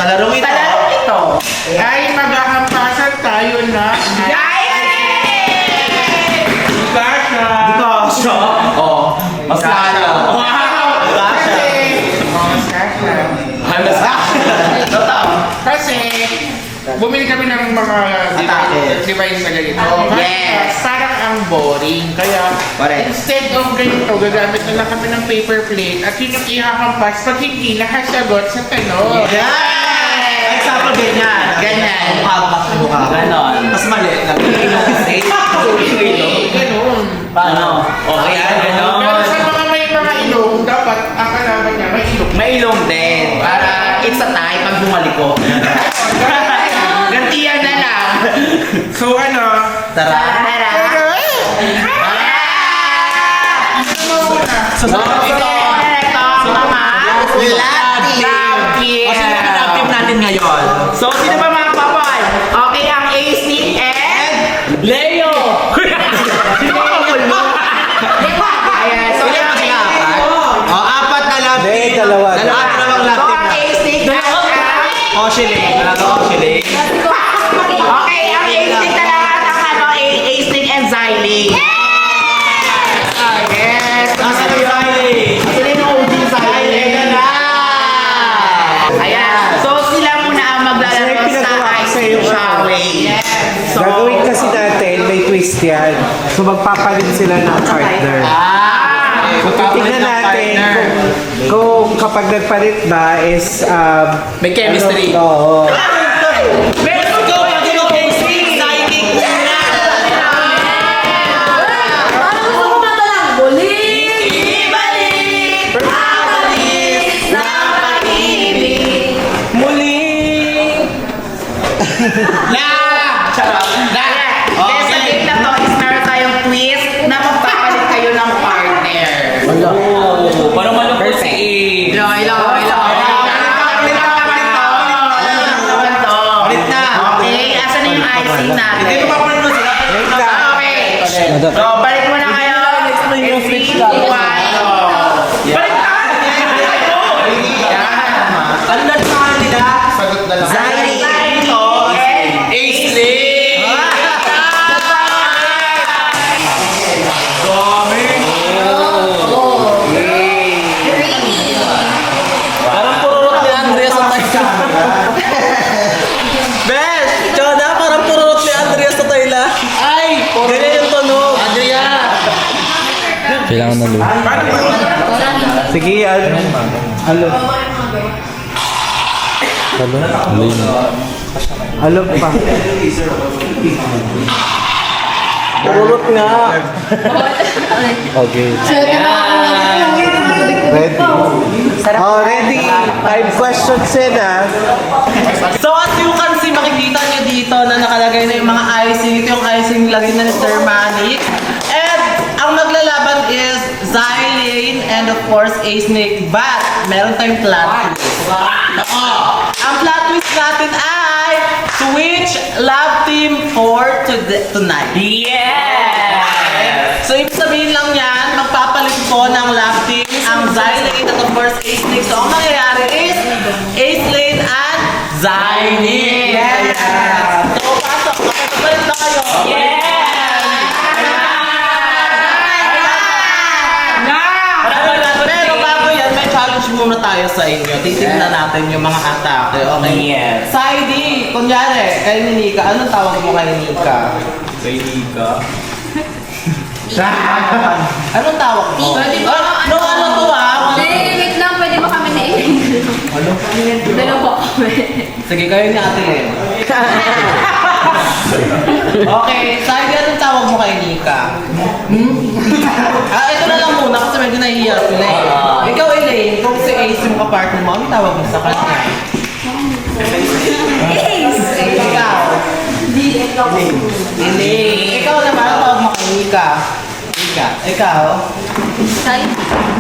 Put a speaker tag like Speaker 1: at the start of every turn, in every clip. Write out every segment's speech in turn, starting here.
Speaker 1: larong ito.
Speaker 2: Ay, maghahampasan tayo na.
Speaker 1: Dikasya. Oh, mas lalo.
Speaker 2: Wow! Kasi, bumili kami ng mga device na ganito.
Speaker 1: Yes.
Speaker 2: Parang ang boring. Kaya,
Speaker 1: Correct.
Speaker 2: instead of ganito, gagamit na lang kami ng paper plate at yun ang ihahampas pag hindi nakasagot sa tanong.
Speaker 1: Yes! Example, ganyan. Ganyan. Mukha. Ganon. Mas mali. Nag-ilong kasi.
Speaker 2: Ganun.
Speaker 1: Paano? Okay, ganon.
Speaker 2: Pero sa mga may mga ilong, dapat ang kalaban niya may ilong.
Speaker 1: May ilong din. Para it's a tie pag bumalik ko.
Speaker 2: Gantiyan na lang. So ano?
Speaker 1: Tara. Susunod ito. Love team. O sino ang love team natin ngayon? So, sino ba mga papay?
Speaker 3: Okay, ang A-Sneak and
Speaker 1: Leo!
Speaker 3: ayan, so
Speaker 1: Sino ba
Speaker 3: ang
Speaker 1: sila? Apat? O, apat na love team.
Speaker 4: Hindi, dalawa.
Speaker 1: Dalawang love
Speaker 3: So
Speaker 1: team
Speaker 3: ang
Speaker 1: na.
Speaker 3: A-Sneak
Speaker 1: Oshiling. Oshiling.
Speaker 3: okay, ang A-Sneak na lang at ang ano, A-Sneak and Xylene. Yes!
Speaker 1: Nasaan ang Riley?
Speaker 3: Sila yung OG Xylene. Ayan, so sila muna ang maglalaro
Speaker 4: Kasi
Speaker 3: sa
Speaker 4: pinagawa ko
Speaker 3: Ice
Speaker 4: sa'yo,
Speaker 3: Cream Showing. So,
Speaker 4: Gagawin kasi natin, may twist yan. So magpapalit sila ng partner. Tingnan natin kung kapag nagpalit ba is
Speaker 1: May chemistry.
Speaker 4: Oo.
Speaker 1: Let's go! Pagino Casey! Exciting!
Speaker 5: Parang gusto ko mata lang. Bulit!
Speaker 1: Ibalik!
Speaker 5: Alis na pag-ibig.
Speaker 1: Muli! La! Charot! La!
Speaker 3: Kaya sa game na to is meron tayong twist na magpapalit kayo ng partner.
Speaker 1: Oh, parang malungkot si A. Palit na!
Speaker 3: Okay, asan na yung icing natin?
Speaker 1: Hindi ko pa palit mo sila.
Speaker 3: Okay. So, balik mo na kayo.
Speaker 1: yung switch
Speaker 3: Three,
Speaker 1: lang.
Speaker 3: one, go.
Speaker 1: Balik na! Ano na sa kanila?
Speaker 2: Sagot na lang.
Speaker 3: Xylene.
Speaker 1: Ace-Link! Parang pururot ni Andrea sa Tayla. Bes! Choda, parang pururot ni Andrea sa Tayla. Ay! Ganyan yung tunog. Andrea!
Speaker 6: Kailangan na luha.
Speaker 4: Sige, ano?
Speaker 6: Halo? Alin?
Speaker 4: Ano pa?
Speaker 1: Pururot nga.
Speaker 6: Okay.
Speaker 4: Ready? Oh, ready? 5 questions in,
Speaker 1: So as you can see, makikita nyo dito na nakalagay na yung mga icing. Ito yung icing lagay na ni Sir Manny. And ang maglalaban is Xylene and of course A-Snake. But meron tayong plot twist. Ang plot twist natin ay switch love team for tonight. Yes! So ibig sabihin lang yan, magpapalit po ng love team ang Xylene at of course A-Snake. So ang mangyayari is A-Snake and Xylene. Yes! So pasok, makipagpalit na kayo. Pero bago yan, may challenge muna tayo sa inyo. Titignan natin yung mga atake. Okay? Yes. Saidi, kunyari, kay Nika, anong tawag mo kay Nika? Kay Nika? Anong tawag mo?
Speaker 5: Pwede ba?
Speaker 1: No, ano to
Speaker 5: Wait lang, pwede ba kami na-i-
Speaker 1: Ano?
Speaker 5: Dalawa kami.
Speaker 1: Sige, kayo ni Ate Len. Okay, Saidi, anong tawag mo kay Nika? Ito na lang muna kasi medyo nahihiya sila eh. Ikaw, Elaine, kung si Ace yung kapartner mo, anong tawag mo sa kanya?
Speaker 5: Ace!
Speaker 1: Ikaw. Elaine. Ikaw naman, anong tawag mo kay Nika? Ikaw.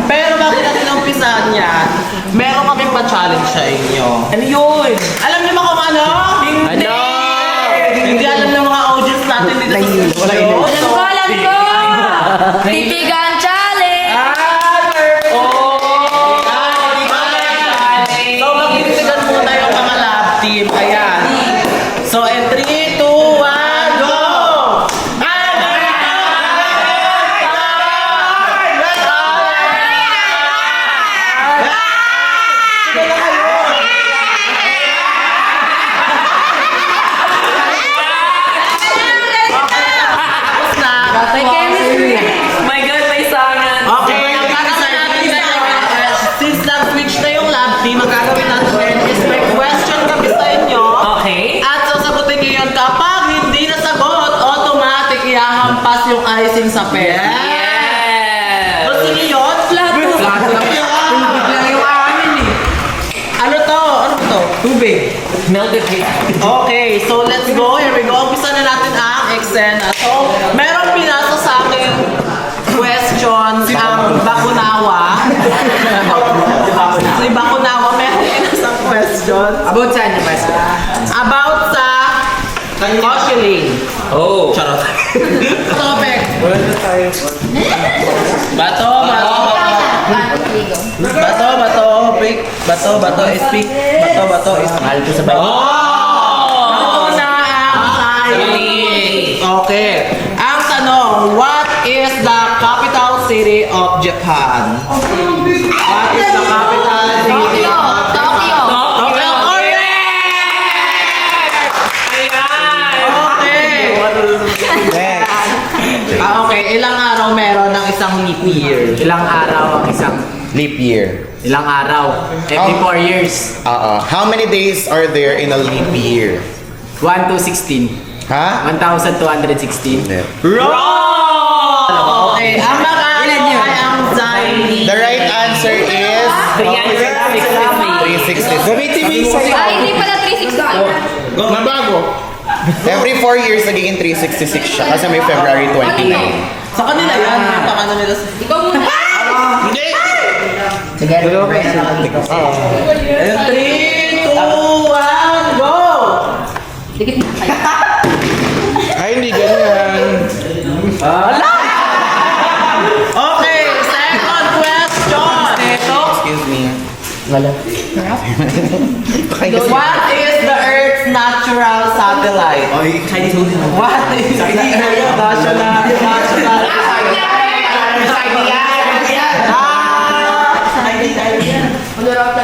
Speaker 1: Pero bago natin umpisahan yan, meron kaming pa-challenge sa inyo. Ano yun? Alam niyo ba kung ano? Hindi! Hindi alam ng mga audience natin dito sa studio.
Speaker 5: Alam ko, alam ko! Titigan challenge!
Speaker 1: So, magtitigan muna yung mga laban. Okay, so let's go. Here we go. Umpisa na natin ang eksena. So, merong pinasa sa akin questions ang Bakunawa. Si Bakunawa, merong pinasang question
Speaker 3: About saan yung basta?
Speaker 1: about sa Koshiling.
Speaker 6: Oh.
Speaker 1: Charot. Topic.
Speaker 4: Wala na tayo.
Speaker 1: Bato, speak. Bato, speak. Mahal ko sa bato. Una ang sayo. Okay. Ang tanong, what is the capital city of Japan? What is the capital city
Speaker 5: Tokyo.
Speaker 1: of
Speaker 5: Tokyo.
Speaker 1: Tokyo? Okay.
Speaker 4: Next.
Speaker 1: Okay. Ilang araw meron ng isang leap year?
Speaker 3: Ilang araw ang isang
Speaker 7: Leap year.
Speaker 3: ilang araw? Every 4 years.
Speaker 7: How many days are there in a leap year?
Speaker 3: 1 to 16.
Speaker 7: Ha?
Speaker 3: 1,216.
Speaker 1: Wrong! Okay. Ang mag-ano
Speaker 3: Ilan yun?
Speaker 1: ay ang Zaini.
Speaker 7: The right answer is 360.
Speaker 4: Gamitin mo yung sayo.
Speaker 5: Ay, hindi pala 360.
Speaker 2: Nabago.
Speaker 7: Every 4 years, nagiging 366 siya kasi may February 29.
Speaker 1: Sa kanila yan. Yung pakano nila sa...
Speaker 5: Ikaw muna.
Speaker 2: Hindi.
Speaker 1: Ayun, 3, 2, 1, go!
Speaker 5: Dikit na kayo.
Speaker 2: Ay, hindi ganyan.
Speaker 1: Okay, second question.
Speaker 7: Excuse me.
Speaker 1: What is the Earth's natural satellite? What is the Earth's natural satellite?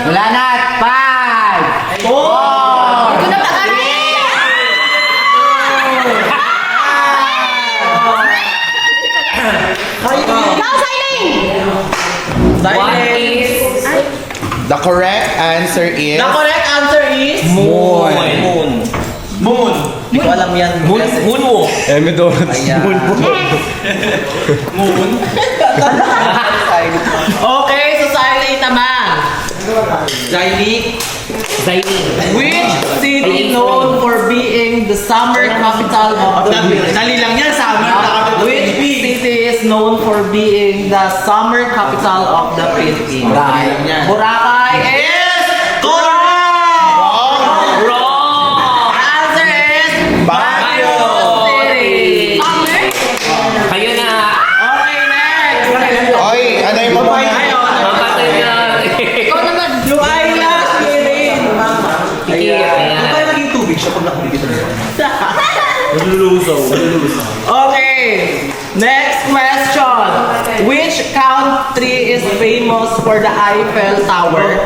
Speaker 3: Wala na! 5!
Speaker 5: Ito na pag-aral. Ikaw, Silene.
Speaker 7: The correct answer is
Speaker 1: The correct answer is
Speaker 7: Moon.
Speaker 1: Moon. Hindi ko alam yan. Moon mo.
Speaker 6: Emidorats.
Speaker 1: Okay, so Siley naman. Siley. Which city known for being the summer capital of the Philippines?
Speaker 2: Dali lang yan, summer.
Speaker 1: Which city is known for being the summer capital of the Philippines? Boracay is correct! Wrong! Answer is Baguio City.
Speaker 5: Summer?
Speaker 1: Okay, next!
Speaker 7: Oy, ano yung mabay?
Speaker 5: Ikaw naman.
Speaker 1: Yung eyelash, Kirin. Okay, next question. Which country is famous for the Eiffel Tower?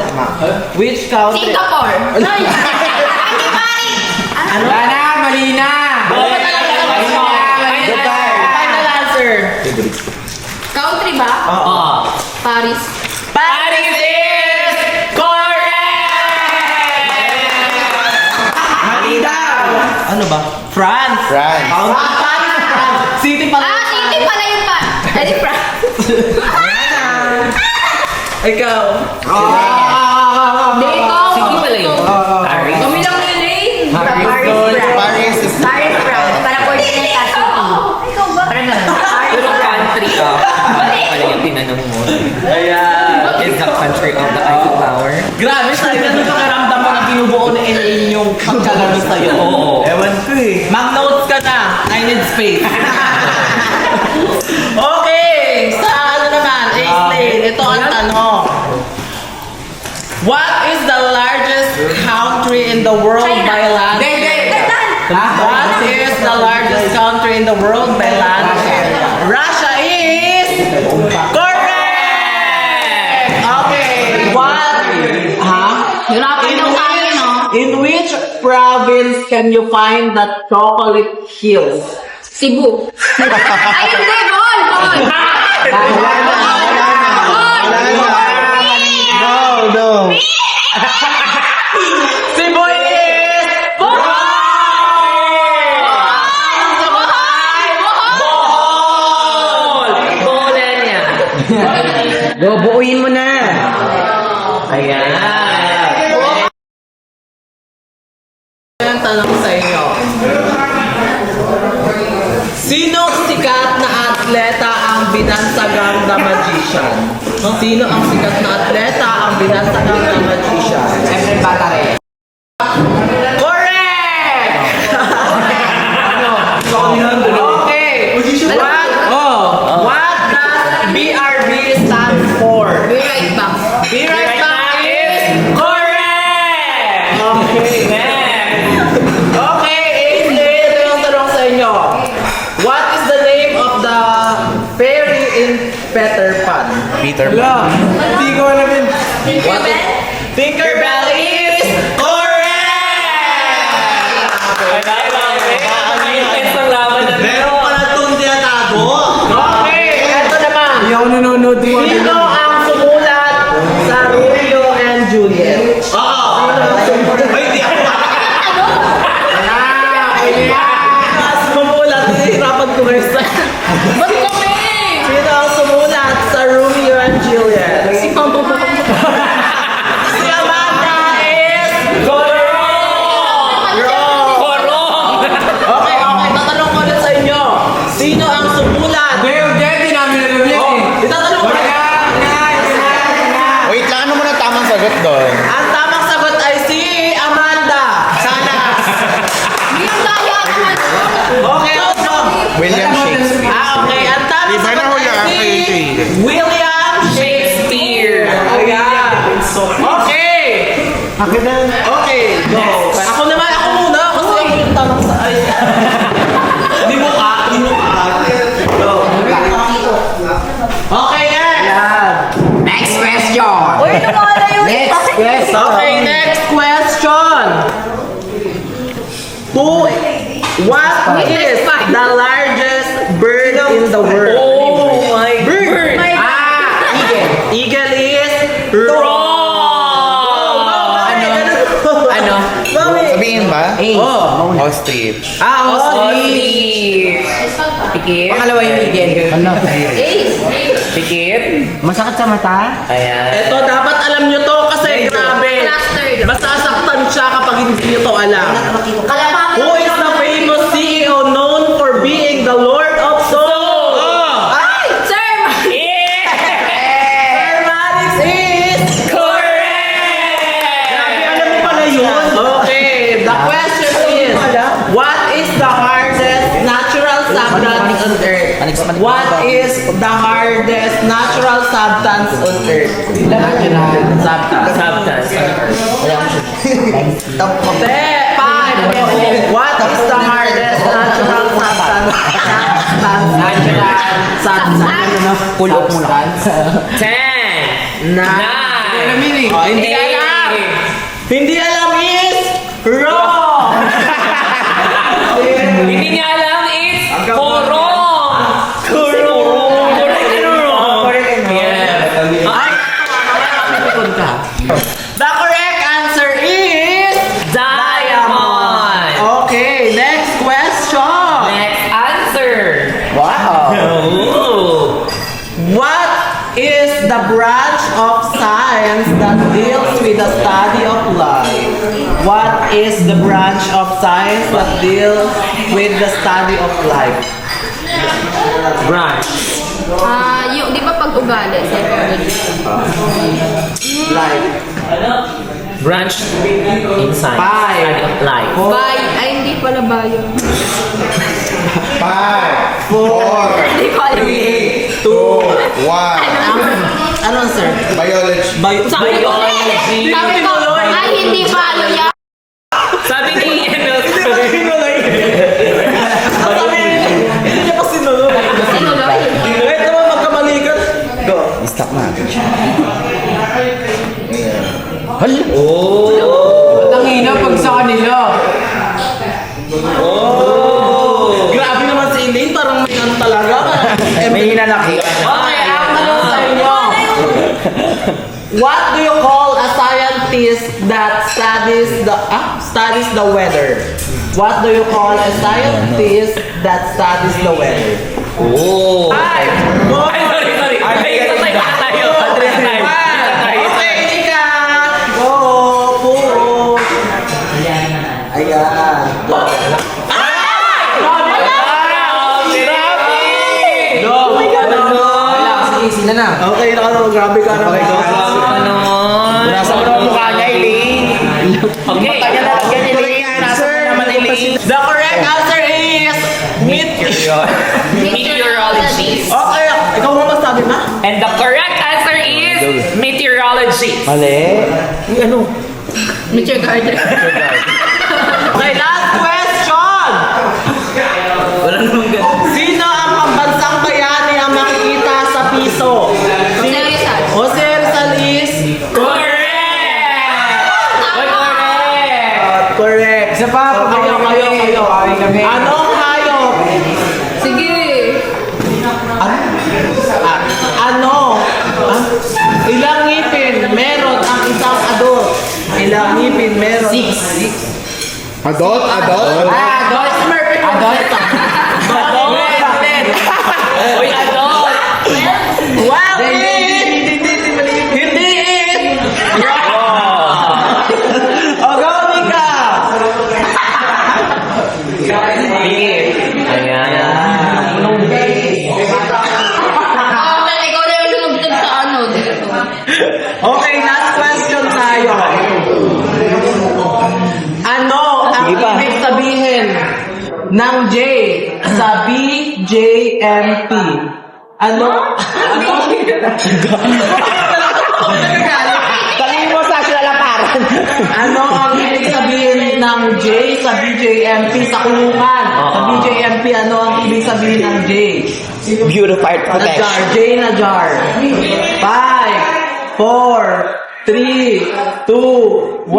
Speaker 1: Which country?
Speaker 5: Singapore. Ay, Ate Mari.
Speaker 3: Wala na! Mali na!
Speaker 1: Final answer.
Speaker 5: Country ba? Paris.
Speaker 1: Paris is correct! Mali daw. Ano ba? France.
Speaker 7: France.
Speaker 1: Paris, France. City pala.
Speaker 5: Ah, city pala yung pa. Edi France.
Speaker 1: Ikaw.
Speaker 5: Hindi, ikaw. City pala yun.
Speaker 3: Paris.
Speaker 5: Kami lang ni Lane.
Speaker 7: Paris is
Speaker 3: Para coordinate at city.
Speaker 5: Ikaw ba?
Speaker 3: Para na.
Speaker 8: Pero country of, pala yung tinanong mo. What is the country of the Eiffel Tower?
Speaker 1: Grabe, sa'yo ganun pakiramdam mo na binubuo na Elaine yung pagkalaro sa'yo. Oo.
Speaker 4: Ewan ko eh.
Speaker 1: Mag-notes ka na. I need space. Okay. Sa ano naman, Aislinn, ito ang tanong. What is the largest country in the world by land? What is the largest country in the world by land area? Russia is correct! Okay. What?
Speaker 5: Hirapan daw tayo, no?
Speaker 1: In which province can you find the chocolate hills?
Speaker 5: Cebu. Ay, hindi. Bol.
Speaker 4: No.
Speaker 1: Cebu is
Speaker 8: Boholan yan.
Speaker 3: Go, buuin mo na!
Speaker 1: Ayan. tanong sa inyo. Sino sikat na atleta ang binansagang The Magician? Sino ang sikat na atleta ang binansagang The Magician?
Speaker 3: Siyempre, bata rin.
Speaker 1: Correct! Okay. What does BRB stand for?
Speaker 5: Be right back.
Speaker 1: Be right back is correct! Okay, next. Okay, Ainsley, ito yung tanong sa inyo. What is the name of the fairy in Peter Pan?
Speaker 7: Peter Pan.
Speaker 4: Hindi ko alam yun.
Speaker 1: Tinkerbell is correct!
Speaker 8: Meron
Speaker 1: pala itong tinatago. Okay, ito naman.
Speaker 4: Hindi ako nanonood mo.
Speaker 1: Sino ang sumulat sa Romeo and Juliet? Oo. Hindi ako. Sumulat. Hihirapan ko guys.
Speaker 5: Ba't kami?
Speaker 1: Sino ang sumulat sa Romeo and Juliet? Si Amanda is Okay, tatanong ko ulit sa inyo. Sino ang sumulat?
Speaker 4: Hindi namin alam yan eh.
Speaker 1: Itatanong ko ulit.
Speaker 7: Wait lang, ano muna tamang sagot doon?
Speaker 1: Ang tamang sagot ay si Amanda. Sanas.
Speaker 5: Yung kaya naman.
Speaker 1: Okay, so.
Speaker 7: William Shakespeare.
Speaker 1: Okay. Ang tamang
Speaker 2: Iba na
Speaker 1: sagot
Speaker 2: hula
Speaker 1: ay
Speaker 2: kayo,
Speaker 1: si
Speaker 2: Jay.
Speaker 1: William Shakespeare. Ayan. Okay.
Speaker 4: Akin na.
Speaker 1: Okay, go. Ako naman, ako muna. Kasi ako yung tanong sa ay. Di mo ka. Go. Okay, next.
Speaker 3: Next question.
Speaker 5: Uy, nawala yung
Speaker 3: Next question.
Speaker 1: Okay, next question. What is the largest bird in the world?
Speaker 8: Oh my bird!
Speaker 3: Eagle.
Speaker 1: Eagle is wrong.
Speaker 3: Ano?
Speaker 7: Sabihin ba?
Speaker 1: Oh.
Speaker 7: Ostrich.
Speaker 3: Ostrich. Pikit. Pangalawa yung eagle. Pikit. Masakit sa mata?
Speaker 8: Ayan.
Speaker 1: Ito, dapat alam nyo to kasi grabe.
Speaker 5: Cluster.
Speaker 1: Masasaktan siya kapag hindi nyo to alam.
Speaker 5: Kalapang.
Speaker 1: Who is the famous CEO known for being the Lord of Souls? Ay!
Speaker 5: Sir,
Speaker 1: Sir Manix is
Speaker 8: Correct!
Speaker 1: Grabe, alam mo pala yun? Okay, the question is, what is the hardest natural substance on Earth? What is the hardest natural substance on Earth? Natural substance. Five. What is the hardest natural substance?
Speaker 3: Pulok mo lang.
Speaker 8: 10, 9,
Speaker 1: Hindi alam. Hindi alam is wrong.
Speaker 8: Hindi niya alam is korong! Korong! Correct and wrong! Yeah. Ay!
Speaker 1: The correct answer is
Speaker 8: Diamond!
Speaker 1: Okay, next question.
Speaker 8: Next answer!
Speaker 3: Wow.
Speaker 8: Oh!
Speaker 1: What is the branch of science that deals with the study of life? What is the branch of science that deals with the study of life?
Speaker 8: Branch.
Speaker 5: yung, di ba pag-ugali, psychology?
Speaker 1: Life.
Speaker 8: Branch in science.
Speaker 1: Five.
Speaker 8: Study of life.
Speaker 5: Ay, hindi pala ba yun?
Speaker 7: 5, 4,
Speaker 5: Hindi ko alam.
Speaker 7: 2, 1.
Speaker 1: Ano, sir?
Speaker 7: Biology.
Speaker 8: Biology.
Speaker 5: Sabi ko, ay, hindi ba yun yan?
Speaker 8: Sabi ni Emil.
Speaker 1: Sabi, hindi niya pa sinunod.
Speaker 5: Sinuloy.
Speaker 1: Wait naman, magkamali ka. Go.
Speaker 4: Stop na.
Speaker 3: Ang hina pag sa kanila.
Speaker 1: Grabe naman si Elaine, parang may ano talaga.
Speaker 4: May hinanaki.
Speaker 1: Okay, ang tanong sa inyo. What do you call a scientist that studies the weather? What do you call a scientist that studies the weather?
Speaker 8: Oh.
Speaker 1: Five, four,
Speaker 8: Ay, sorry. Ay, tatay na tayo.
Speaker 1: Okay, Ika. Go, puro. Ayan. Grabe ka naman.
Speaker 7: Nasa mo ang mukha niya, Elaine.
Speaker 8: Okay.
Speaker 7: Kanya lalagyan ni Elaine. Nasa mo naman, Elaine.
Speaker 1: The correct answer is
Speaker 8: Meteorology.
Speaker 1: Okay, ikaw mo masabi ma?
Speaker 8: And the correct answer is meteorology.
Speaker 4: Mali.
Speaker 5: Mr. Gardner.
Speaker 1: Okay, last question! Sino ang pambansang bayani ang makikita sa piso?
Speaker 5: Jose Rizal.
Speaker 1: Jose Rizal is
Speaker 8: Correct! Correct!
Speaker 1: correct.
Speaker 4: Isa pa,
Speaker 1: Kayo. Anong hayop?
Speaker 5: Sige.
Speaker 1: Ilang ngipin meron ang isang adult? Ilang ngipin meron? 6.
Speaker 7: Adult? Adult?
Speaker 1: Adult Smurfit. Adult.
Speaker 8: Uy, adult!
Speaker 1: Wow! Hindi it! O, go, Mika!
Speaker 5: Ikaw na yung lumagdag sa ano dito.
Speaker 1: Okay, last question tayo. Ano ang ibig sabihin ng J sa BJMP? Ano?
Speaker 7: Talingin mo sa lalaparan.
Speaker 1: Ano ang ibig sabihin ng J sa BJMP sa kulungan? Sa BJMP, ano ang ibig sabihin ng J?
Speaker 7: Beautified
Speaker 1: Na jar, J na jar. 5, 4, 3, 2, 1.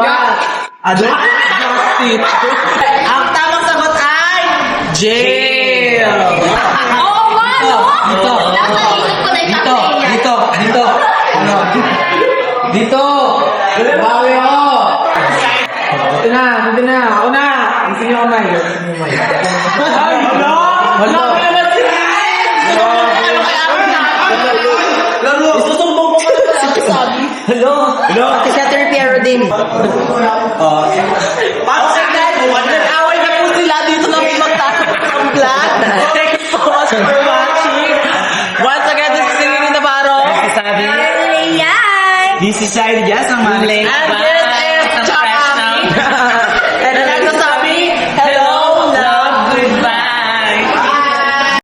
Speaker 1: Justice. Ang tamang sagot ay jail.
Speaker 5: Oh, wow!
Speaker 1: Dito.
Speaker 5: Nasa isip ko na yung cafe niya.
Speaker 1: Dito. Bawi ako. Dito na. Ako na. Gusto niyo kamay. Ay, wala. Wala. Isusumbong ko pa na sabi. Hello.
Speaker 7: Ate Catherine Piero din.
Speaker 1: Okay guys, nag-away na po sila dito na magtatapos ng vlog. Thank you so much for watching. Once again, this is Lily Navarro.
Speaker 5: Leyan!
Speaker 4: This is Shine Jazz ang mali.
Speaker 1: And